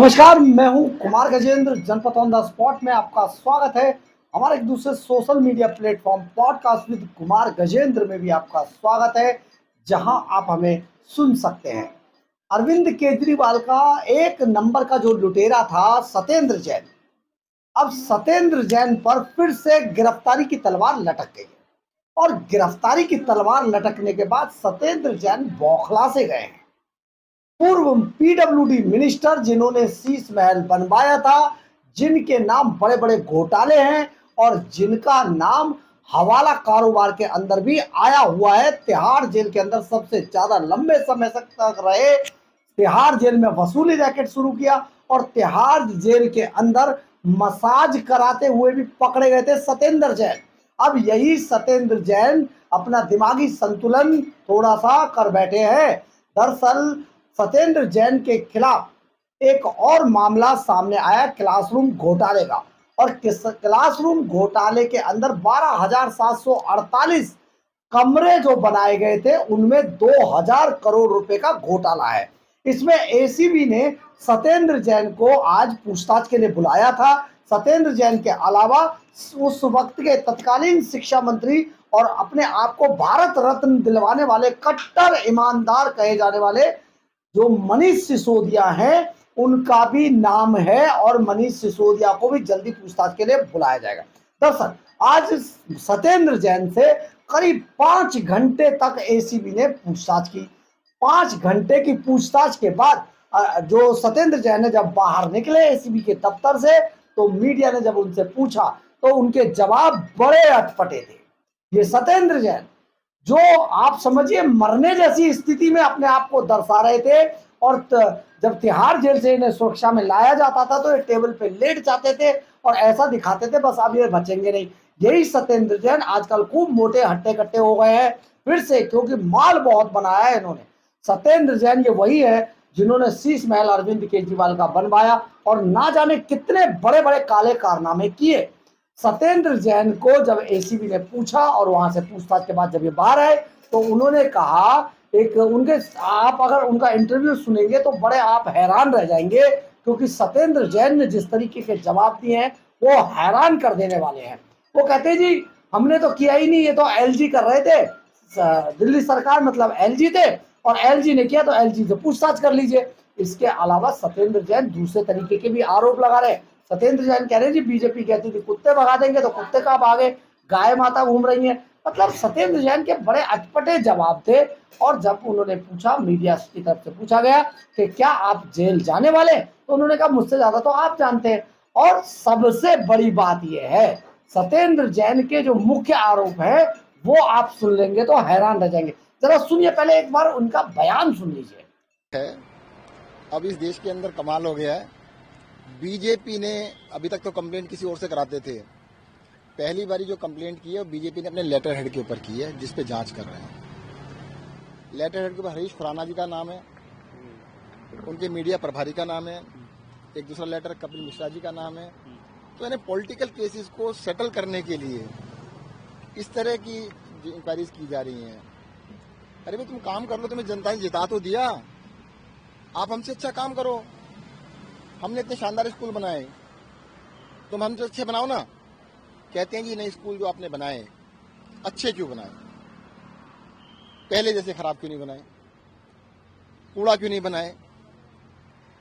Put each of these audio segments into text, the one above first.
नमस्कार, मैं हूं कुमार गजेंद्र। जनपद ऑन द स्पॉट में आपका स्वागत है। हमारे एक दूसरे social media platform podcast with Kumar Gajendra में भी आपका स्वागत है, जहां आप हमें सुन सकते हैं। अरविंद केजरीवाल का एक नंबर का जो लुटेरा था सत्येंद्र जैन, अब सत्येंद्र जैन पर फिर से गिरफ्तारी की तलवार लटक गई है। और गिरफ्तारी की तलवार लटकने के बाद सत्येंद्र जैन बौखला से गए हैं। पूर्व पीडब्ल्यूडी मिनिस्टर जिन्होंने शीश महल बनवाया था, जिनके नाम बड़े बड़े घोटाले हैं और जिनका नाम हवाला कारोबार के अंदर भी आया हुआ है, तिहाड़ जेल के अंदर सबसे ज्यादा लंबे समय तक रहे, तिहाड़ जेल में वसूली रैकेट शुरू किया और तिहाड़ जेल के अंदर मसाज कराते हुए भी पकड़े गए थे सत्येंद्र जैन। अब यही सत्येंद्र जैन अपना दिमागी संतुलन थोड़ा सा कर बैठे हैं। दरअसल सत्येंद्र जैन के खिलाफ एक और मामला सामने आया क्लासरूम घोटाले का। और क्लासरूम घोटाले के अंदर 12,748 कमरे जो बनाए गए थे, उनमें 2,000 करोड़ रुपए का घोटाला है। इसमें एसीबी ने सत्येंद्र जैन को आज पूछताछ के लिए बुलाया था। सत्येंद्र जैन के अलावा उस वक्त के तत्कालीन शिक्षा मंत्री और अपने आप को भारत रत्न दिलवाने वाले कट्टर ईमानदार कहे जाने वाले जो मनीष सिसोदिया हैं, उनका भी नाम है और मनीष सिसोदिया को भी जल्दी पूछताछ के लिए बुलाया जाएगा। दरअसल आज सत्येंद्र जैन से करीब 5 घंटे तक एसीबी ने पूछताछ की। 5 घंटे की पूछताछ के बाद जो सत्येंद्र जैन ने जब बाहर निकले एसीबी के दफ्तर से, तो मीडिया ने जब उनसे पूछा तो उनके जवाब बड़े अटपटे थे। ये सत्येंद्र जैन जो आप समझिए मरने जैसी स्थिति में अपने आप को दर्शा रहे थे, और जब तिहाड़ जेल से इन्हें सुरक्षा में लाया जाता था तो ये टेबल पे लेट जाते थे और ऐसा दिखाते थे बस अब ये बचेंगे नहीं। यही सत्येंद्र जैन आजकल खूब मोटे हट्टे कट्टे हो गए हैं फिर से, क्योंकि माल बहुत बनाया है इन्होंने। सत्येंद्र जैन ये वही है जिन्होंने शीश महल अरविंद केजरीवाल का बनवाया और ना जाने कितने बड़े बड़े काले कारनामे किए। सत्येंद्र जैन को जब एसीबी ने पूछा और वहां से पूछताछ के बाद जब ये बाहर आए, तो उन्होंने कहा, एक उनके आप अगर उनका इंटरव्यू सुनेंगे तो बड़े आप हैरान रह जाएंगे, क्योंकि सत्येंद्र जैन ने जिस तरीके के जवाब दिए हैं वो हैरान कर देने वाले हैं। वो कहते हैं जी हमने तो किया ही नहीं, ये तो एलजी कर रहे थे, दिल्ली सरकार मतलब एलजी थे और एलजी ने किया तो एलजी से पूछताछ कर लीजिए। इसके अलावा सत्येंद्र जैन दूसरे तरीके के भी आरोप लगा रहे। सत्येंद्र जैन कह रहे हैं जी बीजेपी कहती थी कुत्ते भगा देंगे तो कुत्ते कहाँ भागे, गाय माता घूम रही है। मतलब सत्येंद्र जैन के बड़े अटपटे जवाब थे। और जब उन्होंने पूछा, मीडिया की तरफ से पूछा गया कि क्या आप जेल जाने वाले, तो उन्होंने कहा मुझसे ज्यादा तो आप जानते हैं। और सबसे बड़ी बात यह है, सत्येंद्र जैन के जो मुख्य आरोप है वो आप सुन लेंगे तो हैरान रह जाएंगे। जरा सुनिए, पहले एक बार उनका बयान सुन लीजिए। अब इस देश के अंदर कमाल हो गया है। बीजेपी ने अभी तक तो कंप्लेंट किसी और से कराते थे, पहली बारी जो कंप्लेंट की है बीजेपी ने अपने लेटर हेड के ऊपर की है, जिस पे जांच कर रहे हैं। लेटर हेड के ऊपर हरीश खुराना जी का नाम है, उनके मीडिया प्रभारी का नाम है, एक दूसरा लेटर कपिल मिश्रा जी का नाम है। तो यानी पॉलिटिकल केसेस को सेटल करने के लिए इस तरह की इंक्वायरीज की जा रही हैं। अरे भाई तुम काम कर लो, तुम्हें जनता ने जिता तो दिया, आप हमसे अच्छा काम करो। हमने इतने शानदार स्कूल बनाए, तुम हमसे अच्छे बनाओ ना। कहते हैं कि नए स्कूल जो आपने बनाए अच्छे क्यों बनाए, पहले जैसे खराब क्यों नहीं बनाए, कूड़ा क्यों नहीं बनाए।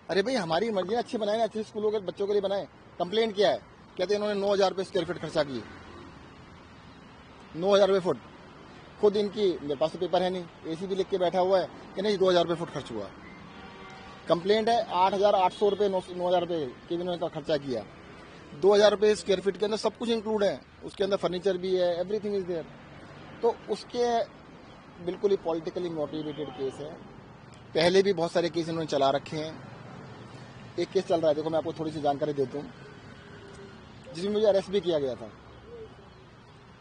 अरे भाई हमारी मर्जी है, अच्छे बनाए ना, अच्छे स्कूलों के बच्चों के लिए बनाए। कंप्लेंट क्या है, कहते हैं इन्होंने 9,000 रुपये स्क्वायर फीट खर्चा किए, 9,000 रुपये फुट। खुद इनकी, मेरे पास तो पेपर है नहीं, एसीबी लिख के बैठा हुआ है कि नहीं 2,000 रुपये फुट खर्च हुआ। कंप्लेंट है 8,800 रुपये 9,000 रुपये के इन्होंने खर्चा किया। 2,000 रुपये स्क्वायर फीट के अंदर सब कुछ इंक्लूड है, उसके अंदर फर्नीचर भी है, एवरीथिंग इज देयर। तो उसके बिल्कुल ही पॉलिटिकली मोटिवेटेड केस है। पहले भी बहुत सारे केस इन्होंने चला रखे हैं। एक केस चल रहा है, देखो मैं आपको थोड़ी सी जानकारी देता हूँ, जिसमें मुझे अरेस्ट भी किया गया था।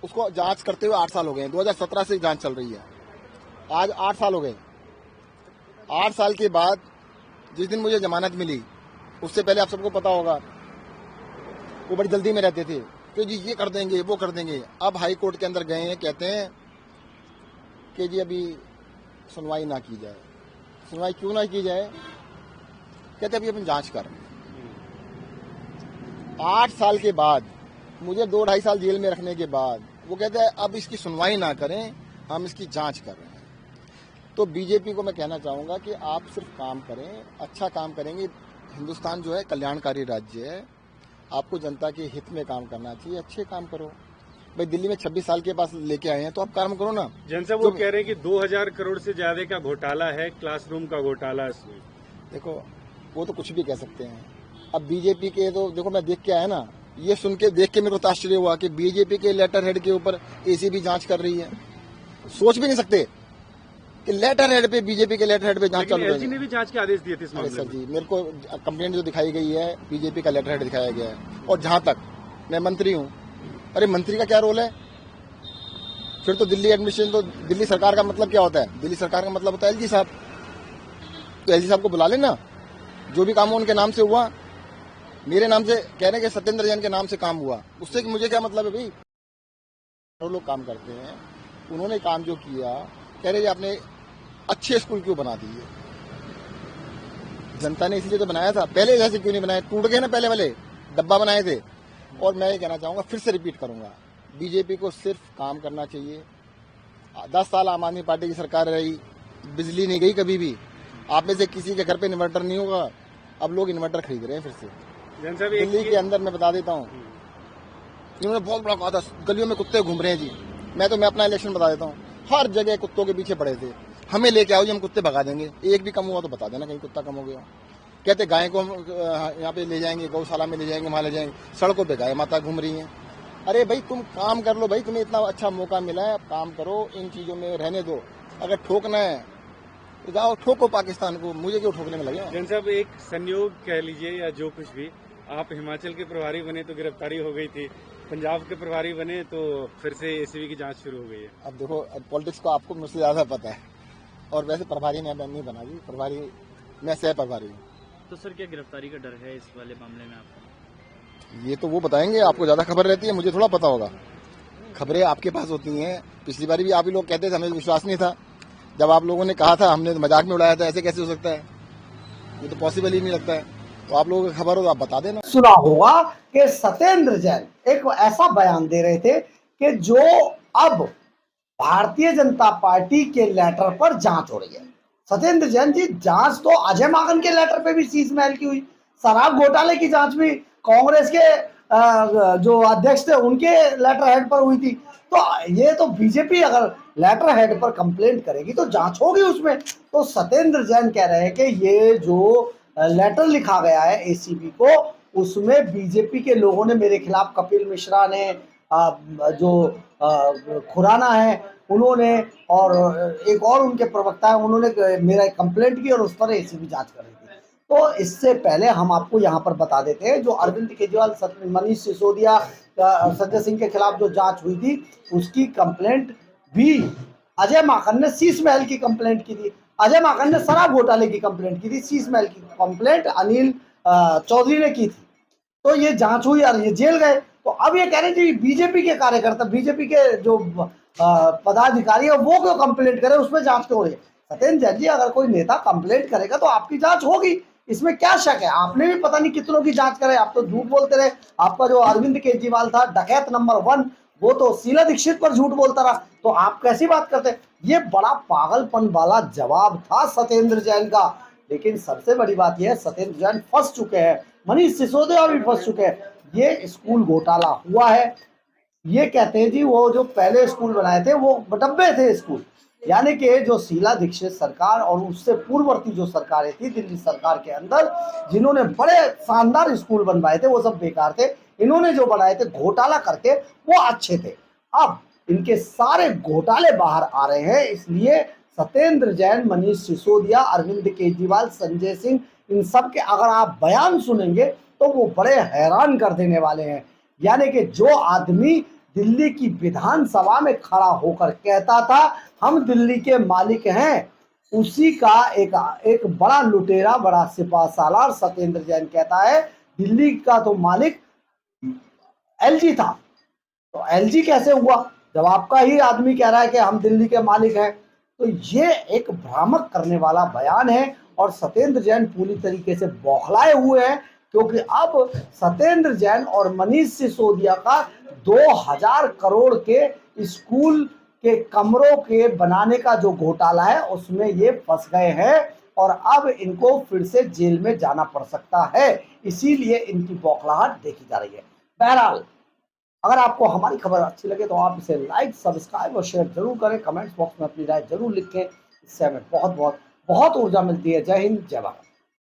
उसको जांच करते हुए 8 साल हो गए हैं, 2017 से जांच चल रही है, आज 8 साल हो गए। 8 साल के बाद जिस दिन मुझे जमानत मिली, उससे पहले आप सबको पता होगा वो बड़ी जल्दी में रहते थे कि जी ये कर देंगे वो कर देंगे। अब हाई कोर्ट के अंदर गए हैं, कहते हैं कि जी अभी सुनवाई ना की जाए। सुनवाई क्यों ना की जाए, कहते अभी अपन जांच कर रहे हैं। 8 साल के बाद, मुझे 2-2.5 साल जेल में रखने के बाद वो कहते हैं अब इसकी सुनवाई ना करें, हम इसकी जांच कर रहे हैं। तो बीजेपी को मैं कहना चाहूंगा कि आप सिर्फ काम करें, अच्छा काम करेंगे। हिंदुस्तान जो है कल्याणकारी राज्य है, आपको जनता के हित में काम करना चाहिए, अच्छे काम करो। भाई दिल्ली में 26 साल के पास लेके आए हैं तो आप काम करो ना। जनता वो कह रहे हैं कि 2000 करोड़ से ज्यादा का घोटाला है, क्लासरूम का घोटाला इसमें। देखो वो तो कुछ भी कह सकते हैं। अब बीजेपी के तो देखो, मैं देख के आया ना, ये सुन के देख के मेरे को तो आश्चर्य हुआ कि बीजेपी के लेटर हेड के ऊपर एसीबी जांच कर रही है। सोच भी नहीं सकते कि लेटर हेड पे, बीजेपी के लेटर हेड पे जांच चालू एलजी ने भी जांच के आदेश दिए थे इस अरे मामले सर में। जी, मेरे को कंप्लेंट जो दिखाई गई है बीजेपी का लेटर हेड दिखाया गया है। और जहां तक मैं मंत्री हूं, अरे मंत्री का क्या रोल है? फिर तो दिल्ली एडमिनिस्ट्रेशन, तो दिल्ली सरकार का मतलब क्या होता है? दिल्ली सरकार का मतलब होता है एलजी साहब। तो एलजी साहब को बुला लेना, जो भी काम उनके नाम से हुआ। मेरे नाम से कह रहे हैं कि सत्येंद्र जैन के नाम से काम हुआ, उससे मुझे क्या मतलब है भाई? वो लोग काम करते हैं, उन्होंने काम जो किया, कह रहे आपने अच्छे स्कूल क्यों बना दिए? जनता ने इसलिए तो बनाया था, पहले जैसे क्यों नहीं बनाए? टूट गए ना पहले वाले डब्बा बनाए थे। और मैं ये कहना चाहूंगा, फिर से रिपीट करूंगा, बीजेपी को सिर्फ काम करना चाहिए। 10 साल आम आदमी पार्टी की सरकार रही, बिजली नहीं गई कभी भी। आप में से किसी के घर पे इन्वर्टर नहीं होगा, अब लोग इन्वर्टर खरीद रहे हैं फिर से। दिल्ली के अंदर मैं बता देता हूँ, इन्होंने बहुत बड़ा कहा था, गलियों में कुत्ते घूम रहे हैं जी। मैं अपना इलेक्शन बता देता हूँ, हर जगह कुत्तों के पीछे पड़े थे। हमें लेके आओ जी, हम कुत्ते भगा देंगे। एक भी कम हुआ तो बता देना कहीं कुत्ता कम हो गया। कहते गाय को हम यहाँ पे ले जाएंगे, गौशाला में ले जाएंगे, वहां ले जाएंगे। सड़कों पे गाय माता घूम रही हैं। अरे भाई तुम काम कर लो भाई, तुम्हें इतना अच्छा मौका मिला है, काम करो, इन चीजों में रहने दो। अगर ठोकना है तो जाओ ठोको पाकिस्तान को, मुझे क्यों ठोकने में लगे? जन साहब, एक संयोग कह लीजिए या जो कुछ भी, आप हिमाचल के प्रभारी बने तो गिरफ्तारी हो गई थी, पंजाब के प्रभारी बने तो फिर से एसीबी की जांच शुरू हो गई है। अब देखो, पॉलिटिक्स को आपको मुझसे ज्यादा पता है। और वैसे प्रभारी मैं नहीं बना जी, प्रभारी मैं सह प्रभारी हूँ। तो सर क्या गिरफ्तारी का डर है इस वाले मामले में आपको? ये तो वो बताएंगे, आपको ज्यादा खबर रहती है, मुझे थोड़ा पता होगा। खबरें आपके पास होती हैं। पिछली बार भी आप ही लोग कहते थे, हमें विश्वास नहीं था। जब आप लोगों ने कहा था, हमने तो मजाक में उड़ाया था, ऐसे कैसे हो सकता है? ये तो पॉसिबल ही नहीं लगता है। तो आप लोगों को खबर हो तो आप बता देना। सुना होगा कि सत्येंद्र जैन एक ऐसा बयान दे रहे थे कि जो अब भारतीय जनता पार्टी के लेटर पर जांच हो रही है। सत्येंद्र जैन जी, जांच तो अजय माकन के लेटर पे भी शीश महल की हुई, शराब घोटाले की जांच भी कांग्रेस के जो अध्यक्ष थे उनके लेटर हेड पर हुई थी। तो ये तो बीजेपी अगर लेटर हेड पर कंप्लेंट करेगी तो जांच होगी उसमें। तो सत्येंद्र जैन कह रहे हैं कि ये जो लेटर लिखा गया है एसीबी को, उसमें बीजेपी के लोगों ने मेरे खिलाफ, कपिल मिश्रा ने, जो खुराना है उन्होंने, और एक और उनके प्रवक्ता है, उन्होंने मेरा कंप्लेंट की और उस पर एसीबी जांच कर रही थी। तो इससे पहले हम आपको यहाँ पर बता देते हैं, जो अरविंद केजरीवाल, मनीष सिसोदिया, संजय सिंह के खिलाफ जो जांच हुई थी, उसकी कंप्लेंट भी अजय माकन ने शीश महल की कंप्लेंट की थी। अजय माकन ने शराब घोटाले की कंप्लेंट की थी, शीश महल की कंप्लेंट अनिल चौधरी ने की थी। तो ये जांच हुई और ये जेल गए। तो अब ये कह रहे हैं बीजेपी के कार्यकर्ता, बीजेपी के जो पदाधिकारी है वो क्यों कंप्लेंट करे, उसमें जांच क्यों हो रही है? सत्येंद्र जैन जी, अगर कोई नेता कंप्लेंट करेगा तो आपकी जांच होगी, इसमें क्या शक है? आपने भी पता नहीं कितनों की जांच करे, आप तो झूठ बोलते रहे। आपका जो अरविंद केजरीवाल था, डकैत नंबर 1, वो तो शीला दीक्षित पर झूठ बोलता रहा। तो आप कैसी बात करते? ये बड़ा पागलपन वाला जवाब था सत्येंद्र जैन का। लेकिन सबसे बड़ी बात यह है, सत्येंद्र जैन फंस चुके हैं, मनीष सिसोदिया भी फंस चुके हैं। ये स्कूल घोटाला हुआ है, ये कहते हैं जी वो जो पहले स्कूल बनाए थे वो डब्बे थे स्कूल, यानी कि जो शीला दीक्षित सरकार और उससे पूर्ववर्ती जो सरकारें थी दिल्ली सरकार के अंदर, जिन्होंने बड़े शानदार स्कूल बनवाए थे वो सब बेकार थे। इन्होंने जो बनाए थे घोटाला करके वो अच्छे थे। अब इनके सारे घोटाले बाहर आ रहे हैं, इसलिए सत्येंद्र जैन, मनीष सिसोदिया, अरविंद केजरीवाल, संजय सिंह, इन सब के अगर आप बयान सुनेंगे तो वो बड़े हैरान कर देने वाले हैं। यानी कि जो आदमी दिल्ली की विधानसभा में खड़ा होकर कहता था हम दिल्ली के मालिक हैं, उसी का एक बड़ा लुटेरा, बड़ा सिपा सालार सत्येंद्र जैन कहता है दिल्ली का तो मालिक एलजी था। तो एलजी कैसे हुआ जब आपका ही आदमी कह रहा है कि हम दिल्ली के मालिक हैं? तो ये एक भ्रामक करने वाला बयान है और सत्येंद्र जैन पूरी तरीके से बौखलाए हुए हैं क्योंकि अब सत्येंद्र जैन और मनीष सिसोदिया का 2000 करोड़ के स्कूल के कमरों के बनाने का जो घोटाला है उसमें ये फंस गए हैं और अब इनको फिर से जेल में जाना पड़ सकता है, इसीलिए इनकी बौखलाहट देखी जा रही है। बहरहाल अगर आपको हमारी खबर अच्छी लगे तो आप इसे लाइक, सब्सक्राइब और शेयर जरूर करें। कमेंट्स बॉक्स में अपनी राय जरूर लिखें, इससे हमें बहुत ऊर्जा मिलती है। जय हिंद, जय भारत।